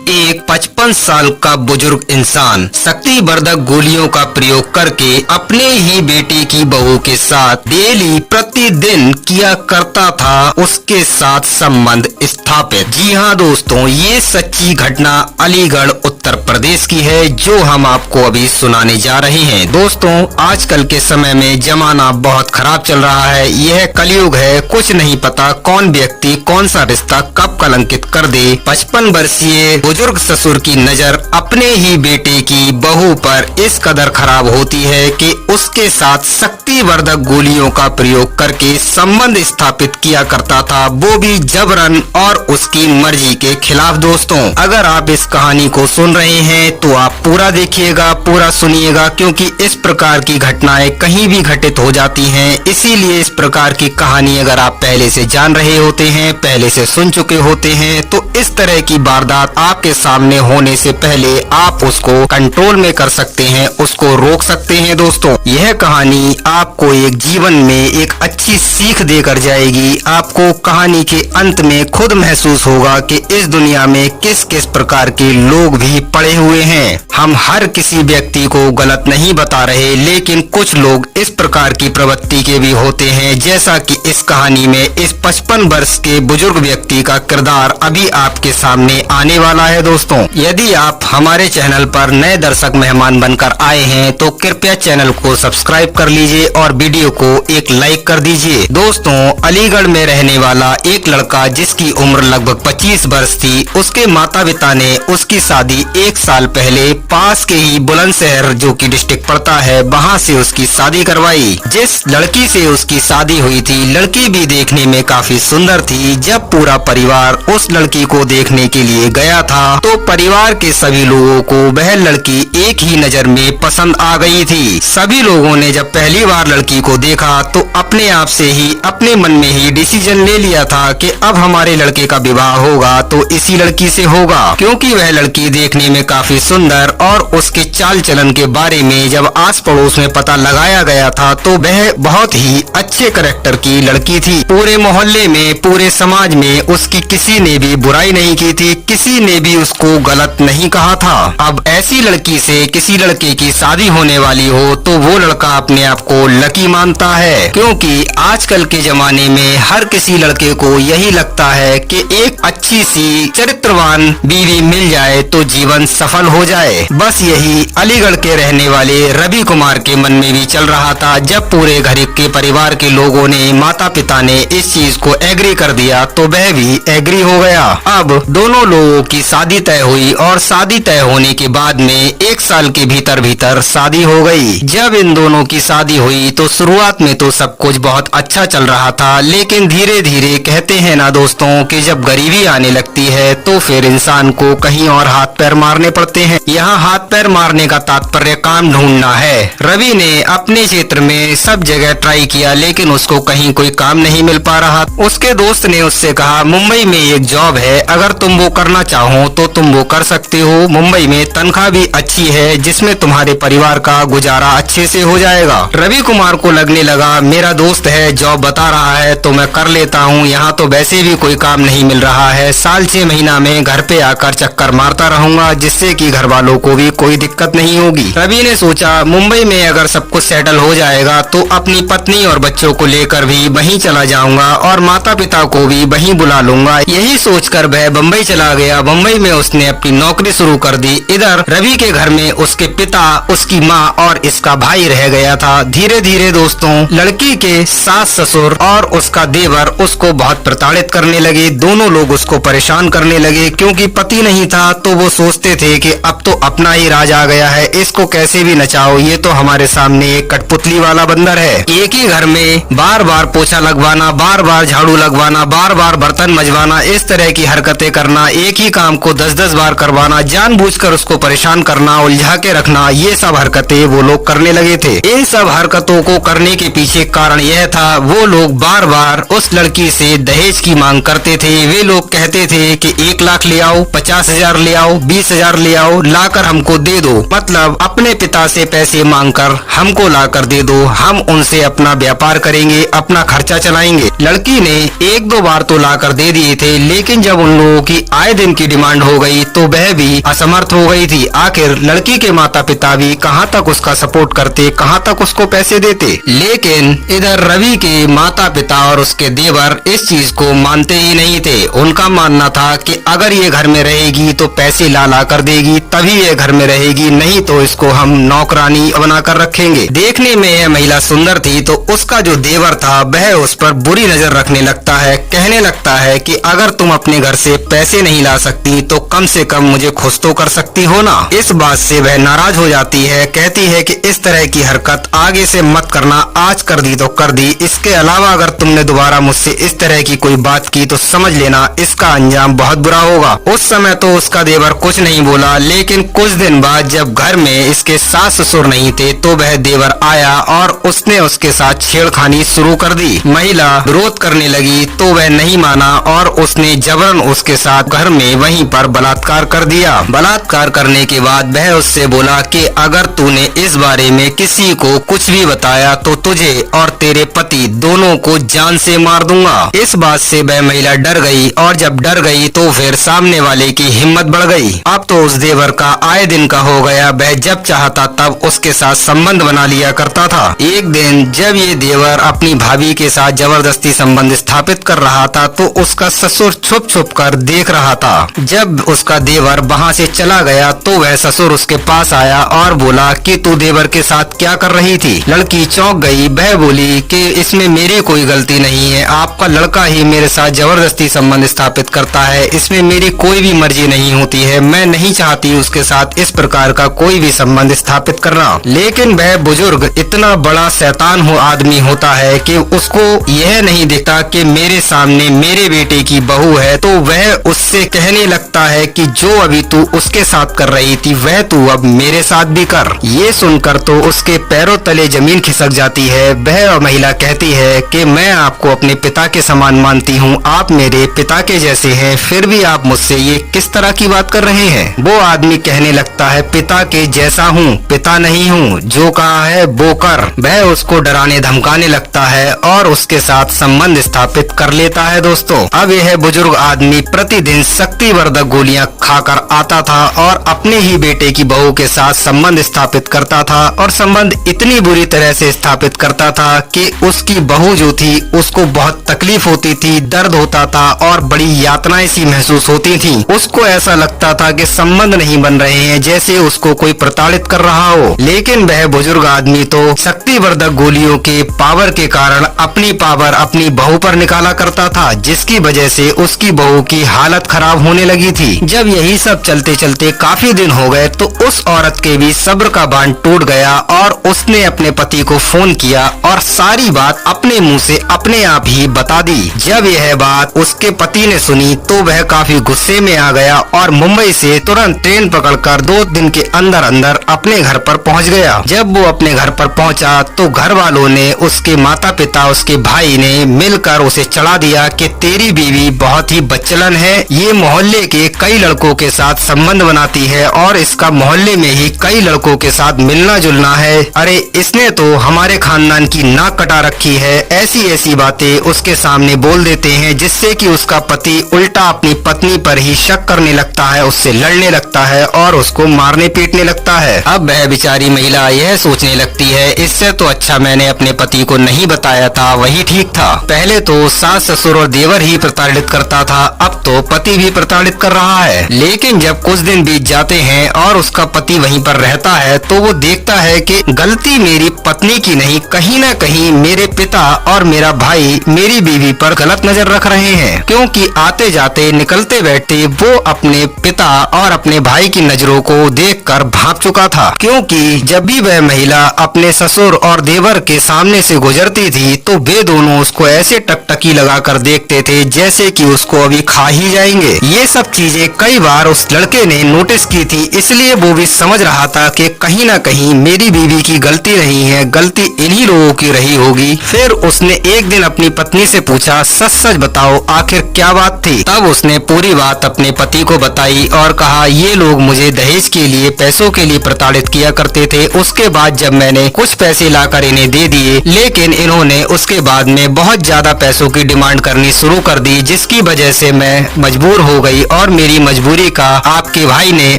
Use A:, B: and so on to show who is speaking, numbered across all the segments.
A: एक 55 साल का बुजुर्ग इंसान शक्तिवर्धक गोलियों का प्रयोग करके अपने ही बेटे की बहू के साथ डेली प्रतिदिन किया करता था उसके साथ संबंध स्थापित। जी हाँ दोस्तों, ये सच्ची घटना अलीगढ़ उत्तर प्रदेश की है जो हम आपको अभी सुनाने जा रहे हैं। दोस्तों, आजकल के समय में जमाना बहुत खराब चल रहा है। यह कलयुग है, कुछ नहीं पता कौन व्यक्ति कौन सा रिश्ता कब कलंकित कर दे। 55 वर्षीय बुजुर्ग ससुर की नजर अपने ही बेटे की बहू पर इस कदर खराब होती है कि उसके साथ शक्तिवर्धक गोलियों का प्रयोग करके संबंध स्थापित किया करता था, वो भी जबरन और उसकी मर्जी के खिलाफ। दोस्तों, अगर आप इस कहानी को सुन रहे हैं तो आप पूरा देखिएगा, पूरा सुनिएगा, क्योंकि इस प्रकार की घटनाएं कहीं भी घटित हो जाती हैं। इसीलिए इस प्रकार की कहानी अगर आप पहले से जान रहे होते हैं, पहले से सुन चुके होते हैं, तो इस तरह की वारदात आपके सामने होने से पहले आप उसको कंट्रोल में कर सकते हैं, उसको रोक सकते हैं। दोस्तों, यह कहानी आपको एक जीवन में एक अच्छी सीख देकर जाएगी। आपको कहानी के अंत में खुद महसूस होगा कि इस दुनिया में किस किस प्रकार के लोग भी पड़े हुए हैं। हम हर किसी व्यक्ति को गलत नहीं बता रहे, लेकिन कुछ लोग इस प्रकार की प्रवृत्ति के भी होते हैं, जैसा कि इस कहानी में इस 55 वर्ष के बुजुर्ग व्यक्ति का किरदार अभी आपके सामने आने वाला है। दोस्तों, यदि आप हमारे चैनल पर नए दर्शक मेहमान बनकर आए हैं तो कृपया चैनल को सब्सक्राइब कर लीजिए और वीडियो को एक लाइक कर दीजिए। दोस्तों, अलीगढ़ में रहने वाला एक लड़का जिसकी उम्र लगभग 25 वर्ष थी, उसके माता पिता ने उसकी शादी 1 साल पहले पास के ही बुलंदशहर जो कि डिस्ट्रिक्ट पड़ता है, वहाँ से उसकी शादी करवाई। जिस लड़की से उसकी शादी हुई थी, लड़की भी देखने में काफी सुंदर थी। जब पूरा परिवार उस लड़की को देखने के लिए गया था तो परिवार के सभी लोगों को वह लड़की एक ही नजर में पसंद आ गई थी। सभी लोगों ने जब पहली बार लड़की को देखा तो अपने आप से ही अपने मन में ही डिसीजन ले लिया था कि अब हमारे लड़के का विवाह होगा तो इसी लड़की से होगा, क्योंकि वह लड़की देखने में काफी सुंदर और उसके चाल चलन के बारे में जब आस पड़ोस में पता लगाया गया था तो वह बहुत ही अच्छे कैरेक्टर की लड़की थी। पूरे मोहल्ले में, पूरे समाज में उसकी किसी ने भी बुराई नहीं की थी, किसी ने भी उसको गलत नहीं कहा था। अब ऐसी लड़की से किसी लड़के की शादी होने वाली हो तो वो लड़का अपने आप को लकी मानता है, क्योंकि आजकल के जमाने में हर किसी लड़के को यही लगता है कि एक अच्छी सी चरित्रवान बीवी मिल जाए तो जीवन सफल हो जाए। बस यही अलीगढ़ के रहने वाले रवि कुमार के मन में भी चल रहा था। जब पूरे घर के परिवार के लोगों ने, माता पिता ने इस चीज को एग्री कर दिया तो वह भी एग्री हो गया। अब दोनों लोगों की शादी तय हुई और शादी तय होने के बाद में 1 साल के भीतर भीतर शादी हो गई। जब इन दोनों की शादी हुई तो शुरुआत में तो सब कुछ बहुत अच्छा चल रहा था, लेकिन धीरे धीरे कहते हैं ना दोस्तों कि जब गरीबी आने लगती है तो फिर इंसान को कहीं और हाथ पैर मारने पड़ते हैं। यहाँ हाथ पैर मारने का तात्पर्य काम ढूंढना है। रवि ने अपने क्षेत्र में सब जगह ट्राई किया, लेकिन उसको कहीं कोई काम नहीं मिल पा रहा। उसके दोस्त ने उससे कहा, मुंबई में एक जॉब है, अगर तुम वो करना चाहो तो तुम वो कर सकते हो। मुंबई में तनख्वाह भी अच्छी है, जिसमें तुम्हारे परिवार का गुजारा अच्छे से हो जाएगा। रवि कुमार को लगने लगा, मेरा दोस्त है, जॉब बता रहा है तो मैं कर लेता हूँ। यहाँ तो वैसे भी कोई काम नहीं मिल रहा है, साल 6 महीना में घर पे आकर चक्कर मारता रहूंगा, जिससे कि घर वालों को भी कोई दिक्कत नहीं होगी। रवि ने सोचा, मुंबई में अगर सब कुछ सेटल हो जाएगा तो अपनी पत्नी और बच्चों को लेकर भी वहीं चला जाऊंगा और माता पिता को भी वहीं बुला लूंगा। यही सोचकर वह बम्बई चला गया। बम्बई में उसने अपनी नौकरी शुरू कर दी। इधर रवि के घर में उसके पिता, उसकी माँ और इसका भाई रह गया था। धीरे धीरे दोस्तों, लड़की के सास ससुर और उसका देवर उसको बहुत प्रताड़ित करने लगे। दोनों लोग उसको परेशान करने लगे, क्योंकि पति नहीं था तो वो सोचते थे कि अब तो अपना ही राज आ गया है, इसको कैसे भी नचाओ, ये तो हमारे सामने एक कठपुतली वाला बंदर है। एक ही घर में बार बार पोछा लगवाना, बार बार झाड़ू लगवाना, बार बार बर्तन मजवाना, इस तरह की हरकतें करना, एक ही काम को 10-10 बार करवाना, जानबूझकर उसको परेशान करना, उलझा के रखना, ये सब हरकतें वो लोग करने लगे थे। इन सब हरकतों को करने के पीछे कारण यह था, वो लोग बार बार उस लड़की से दहेज की मांग करते थे। वे लोग कहते थे कि 1 लाख ले आओ, 50,000 ले आओ, 20 10,000 ले आओ, लाकर हमको दे दो, मतलब अपने पिता से पैसे मांगकर हमको लाकर दे दो, हम उनसे अपना व्यापार करेंगे, अपना खर्चा चलाएंगे। लड़की ने 1-2 बार तो लाकर दे दिए थे, लेकिन जब उन लोगों की आए दिन की डिमांड हो गई तो वह भी असमर्थ हो गई थी। आखिर लड़की के माता पिता भी कहां तक उसका सपोर्ट करते, कहां तक उसको पैसे देते। लेकिन इधर रवि के माता पिता और उसके देवर इस चीज को मानते ही नहीं थे। उनका मानना था कि अगर ये घर में रहेगी तो पैसे ला कर देगी, तभी ये घर में रहेगी, नहीं तो इसको हम नौकरानी बनाकर रखेंगे। देखने में यह महिला सुंदर थी तो उसका जो देवर था वह उस पर बुरी नजर रखने लगता है, कहने लगता है कि अगर तुम अपने घर से पैसे नहीं ला सकती तो कम से कम मुझे खुश तो कर सकती हो ना। इस बात से वह नाराज हो जाती है, कहती है कि इस तरह की हरकत आगे से मत करना, आज कर दी तो कर दी, इसके अलावा अगर तुमने दोबारा मुझसे इस तरह की कोई बात की तो समझ लेना इसका अंजाम बहुत बुरा होगा। उस समय तो उसका देवर कुछ नहीं बोला, लेकिन कुछ दिन बाद जब घर में इसके सास ससुर नहीं थे तो वह देवर आया और उसने उसके साथ छेड़खानी शुरू कर दी। महिला विरोध करने लगी तो वह नहीं माना और उसने जबरन उसके साथ घर में वहीं पर बलात्कार कर दिया। बलात्कार करने के बाद वह उससे बोला कि अगर तूने इस बारे में किसी को कुछ भी बताया तो तुझे और तेरे पति दोनों को जान से मार दूंगा। इस बात से वह महिला डर गई और जब डर गई तो फिर सामने वाले की हिम्मत बढ़ गई। अब तो उस देवर का आए दिन का हो गया, वह जब चाहता तब उसके साथ संबंध बना लिया करता था। एक दिन जब ये देवर अपनी भाभी के साथ जबरदस्ती संबंध स्थापित कर रहा था तो उसका ससुर छुप छुप कर देख रहा था। जब उसका देवर वहाँ से चला गया तो वह ससुर उसके पास आया और बोला कि तू देवर के साथ क्या कर रही थी। लड़की चौंक गई, वह बोली कि इसमें मेरी कोई गलती नहीं है, आपका लड़का ही मेरे साथ जबरदस्ती संबंध स्थापित करता है, इसमें मेरी कोई भी मर्जी नहीं होती है, मैं नहीं चाहती उसके साथ इस प्रकार का कोई भी संबंध स्थापित करना। लेकिन वह बुजुर्ग इतना बड़ा शैतान हो आदमी होता है कि उसको यह नहीं दिखता कि मेरे सामने मेरे बेटे की बहू है, तो वह उससे कहने लगता है कि जो अभी तू उसके साथ कर रही थी वह तू अब मेरे साथ भी कर। ये सुनकर तो उसके पैरों तले जमीन खिसक जाती है। वह महिला कहती है कि मैं आपको अपने पिता के समान मानती हूँ, आप मेरे पिता के जैसे हैं, फिर भी आप मुझसे ये किस तरह की बात कर रहे हैं। वो आदमी कहने लगता है पिता के जैसा हूँ, पिता नहीं हूँ, जो कहा है वो कर। वह उसको डराने धमकाने लगता है और उसके साथ संबंध स्थापित कर लेता है। दोस्तों, अब यह बुजुर्ग आदमी प्रतिदिन शक्तिवर्धक गोलियां खाकर आता था और अपने ही बेटे की बहू के साथ संबंध स्थापित करता था और संबंध इतनी बुरी तरह से स्थापित करता था कि उसकी बहू जो थी उसको बहुत तकलीफ होती थी, दर्द होता था और बड़ी यातनाएं सी महसूस होती थी। उसको ऐसा लगता था कि संबंध नहीं बन रहे हैं, जैसे उसको कोई प्रताड़ित कर रहा हो। लेकिन वह बुजुर्ग आदमी तो शक्तिवर्धक गोलियों के पावर के कारण अपनी पावर अपनी बहू पर निकाला करता था, जिसकी वजह से उसकी बहू की हालत खराब होने लगी थी। जब यही सब चलते चलते काफी दिन हो गए तो उस औरत के भी सब्र का बांध टूट गया और उसने अपने पति को फोन किया और सारी बात अपने मुंह से अपने आप ही बता दी। जब यह बात उसके पति ने सुनी तो वह काफी गुस्से में आ गया और मुंबई से तुरंत ट्रेन पकड़कर 2 दिन के अंदर अंदर अपने घर पर पहुंच गया। जब वो अपने घर पर पहुंचा तो घर वालों ने, उसके माता पिता, उसके भाई ने मिलकर उसे चढ़ा दिया कि तेरी बीवी बहुत ही बच्चलन है, ये मोहल्ले के कई लड़कों के साथ संबंध बनाती है और इसका मोहल्ले में ही कई लड़कों के साथ मिलना जुलना है। अरे इसने तो हमारे खानदान की नाक कटा रखी है। ऐसी ऐसी बातें उसके सामने बोल देते हैं जिससे कि उसका पति उल्टा अपनी पत्नी पर ही शक करने लगता है, उससे लड़ने लगता है और उसको मारने पीटने लगता है। अब वह बेचारी महिला यह सोचने लगती है इससे तो अच्छा मैंने अपने पति को नहीं बताया था, वही ठीक था। पहले तो सास ससुर और देवर ही प्रताड़ित करता था, अब तो पति भी प्रताड़ित कर रहा है। लेकिन जब कुछ दिन बीत जाते हैं और उसका पति वहीं पर रहता है तो वो देखता है कि गलती मेरी पत्नी की नहीं, कहीं न कहीं मेरे पिता और मेरा भाई मेरी बीवी पर गलत नजर रख रहे हैं, क्योंकि आते जाते निकलते बैठते वो अपने पिता और अपने भाई की नजरों को देखकर भाग चुका था। क्योंकि जब भी वह महिला अपने ससुर और देवर के सामने से गुजरती थी तो वे दोनों उसको ऐसे टकटकी लगाकर देखते थे जैसे कि उसको अभी खा ही जाएंगे। ये सब चीजें कई बार उस लड़के ने नोटिस की थी, इसलिए वो भी समझ रहा था कि कहीं न कहीं मेरी बीवी की गलती नहीं है, गलती इन्हीं लोगों की रही होगी। फिर उसने एक दिन अपनी पत्नी से पूछा, सच सच बताओ आखिर क्या बात थी। तब उसने पूरी बात अपने पति को बताई और और कहा ये लोग मुझे दहेज के लिए, पैसों के लिए प्रताड़ित किया करते थे। उसके बाद जब मैंने कुछ पैसे लाकर इन्हें दे दिए, लेकिन इन्होंने उसके बाद में बहुत ज्यादा पैसों की डिमांड करनी शुरू कर दी, जिसकी वजह से मैं मजबूर हो गई और मेरी मजबूरी का आपके भाई ने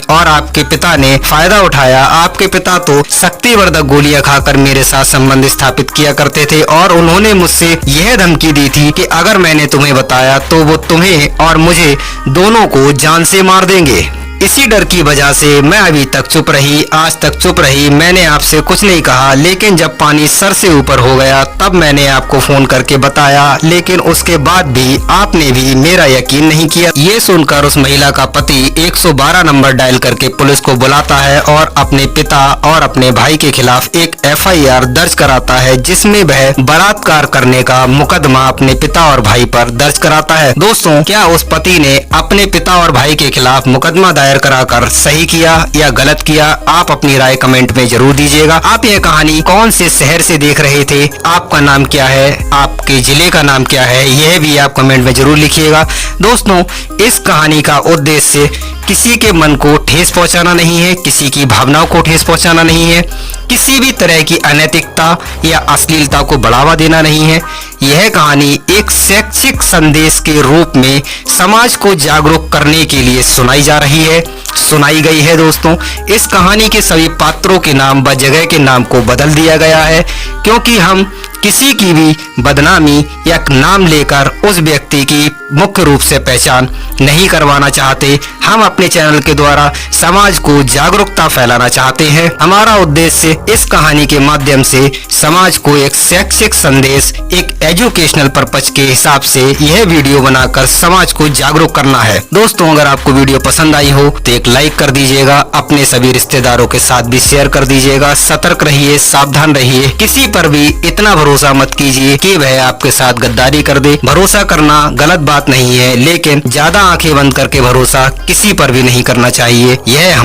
A: और आपके पिता ने फायदा उठाया। आपके पिता तो शक्तिवर्धक गोलियां खाकर मेरे साथ संबंध स्थापित किया करते थे और उन्होंने मुझसे यह धमकी दी थी कि अगर मैंने तुम्हें बताया तो वो तुम्हें और मुझे दोनों को जान से मार देंगे। इसी डर की वजह से मैं अभी तक चुप रही, आज तक चुप रही। मैंने आपसे कुछ नहीं कहा, लेकिन जब पानी सर से ऊपर हो गया तब मैंने आपको फोन करके बताया, लेकिन उसके बाद भी आपने भी मेरा यकीन नहीं किया। ये सुनकर उस महिला का पति 112 नंबर डायल करके पुलिस को बुलाता है और अपने पिता और अपने भाई के खिलाफ एक FIR दर्ज कराता है, जिसमें वह बलात्कार करने का मुकदमा अपने पिता और भाई पर दर्ज कराता है। दोस्तों, क्या उस पति ने अपने पिता और भाई के खिलाफ मुकदमा दायर कराकर सही किया या गलत किया? आप अपनी राय कमेंट में जरूर दीजिएगा। आप यह कहानी कौन से शहर से देख रहे थे? आपका नाम क्या है? आपके जिले का नाम क्या है? यह भी आप कमेंट में जरूर लिखिएगा। दोस्तों, इस कहानी का उद्देश्य किसी के मन को ठेस पहुंचाना नहीं है, किसी की भावनाओं को ठेस पहुंचाना नहीं है, किसी भी तरह की अनैतिकता या अश्लीलता को बढ़ावा देना नहीं है। यह कहानी एक शैक्षिक संदेश के रूप में समाज को जागरूक करने के लिए सुनाई गई है। दोस्तों, इस कहानी के सभी पात्रों के नाम व जगह के नाम को बदल दिया गया है, क्योंकि हम किसी की भी बदनामी या नाम लेकर उस व्यक्ति की मुख्य रूप से पहचान नहीं करवाना चाहते। हम अपने चैनल के द्वारा समाज को जागरूकता फैलाना चाहते हैं। हमारा उद्देश्य इस कहानी के माध्यम से समाज को एक शैक्षिक संदेश, एक एजुकेशनल पर्पज के हिसाब से यह वीडियो बनाकर समाज को जागरूक करना है। दोस्तों, अगर आपको वीडियो पसंद आई हो तो एक लाइक कर दीजिएगा, अपने सभी रिश्तेदारों के साथ भी शेयर कर दीजिएगा। सतर्क रहिए, सावधान रहिए, किसी पर भी इतना भरोसा मत कीजिए कि वह आपके साथ गद्दारी कर दे। भरोसा करना गलत बात नहीं है, लेकिन ज्यादा आंखें बंद करके भरोसा किसी पर भी नहीं करना चाहिए। यह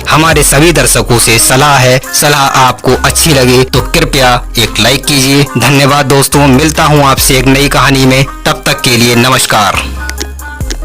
A: हमारे सभी दर्शकों से सलाह है। सलाह आपको अच्छी लगे तो कृपया एक लाइक कीजिए। धन्यवाद दोस्तों, मिलता हूँ आपसे एक नई कहानी में। तब तक के लिए नमस्कार।